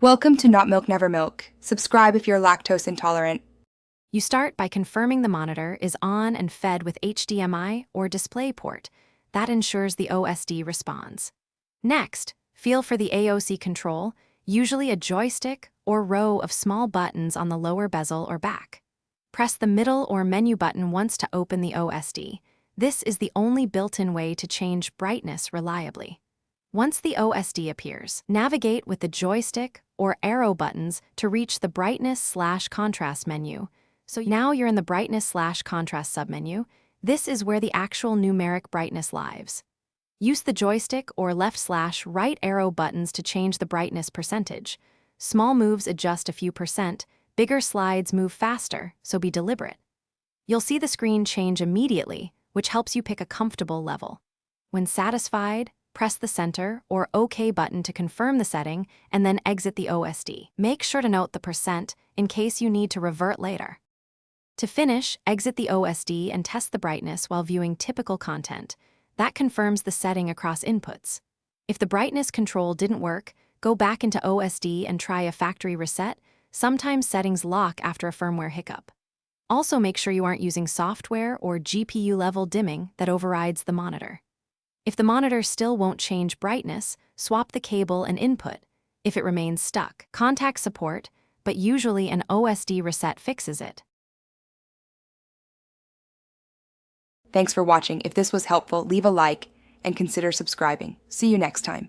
Welcome to Not Milk Never Milk. Subscribe if you're lactose intolerant. You start by confirming the monitor is on and fed with HDMI or DisplayPort. That ensures the OSD responds. Next, feel for the Aoc control, usually a joystick or row of small buttons on the lower bezel or back. Press the middle or menu button once to open the OSD. This is the only built-in way to change brightness reliably. Once the OSD appears, navigate with the joystick or arrow buttons to reach the brightness/contrast menu. So now you're in the brightness/contrast submenu. This is where the actual numeric brightness lives. Use the joystick or left/right arrow buttons to change the brightness percentage. Small moves adjust a few percent, bigger slides move faster, so be deliberate. You'll see the screen change immediately, which helps you pick a comfortable level. When satisfied, press the center or OK button to confirm the setting and then exit the OSD. Make sure to note the percent in case you need to revert later. To finish, exit the OSD and test the brightness while viewing typical content. That confirms the setting across inputs. If the brightness control didn't work, go back into OSD and try a factory reset. Sometimes settings lock after a firmware hiccup. Also make sure you aren't using software or GPU-level dimming that overrides the monitor. If the monitor still won't change brightness, swap the cable and input. If it remains stuck, contact support, but usually an OSD reset fixes it. Thanks for watching. If this was helpful, leave a like and consider subscribing. See you next time.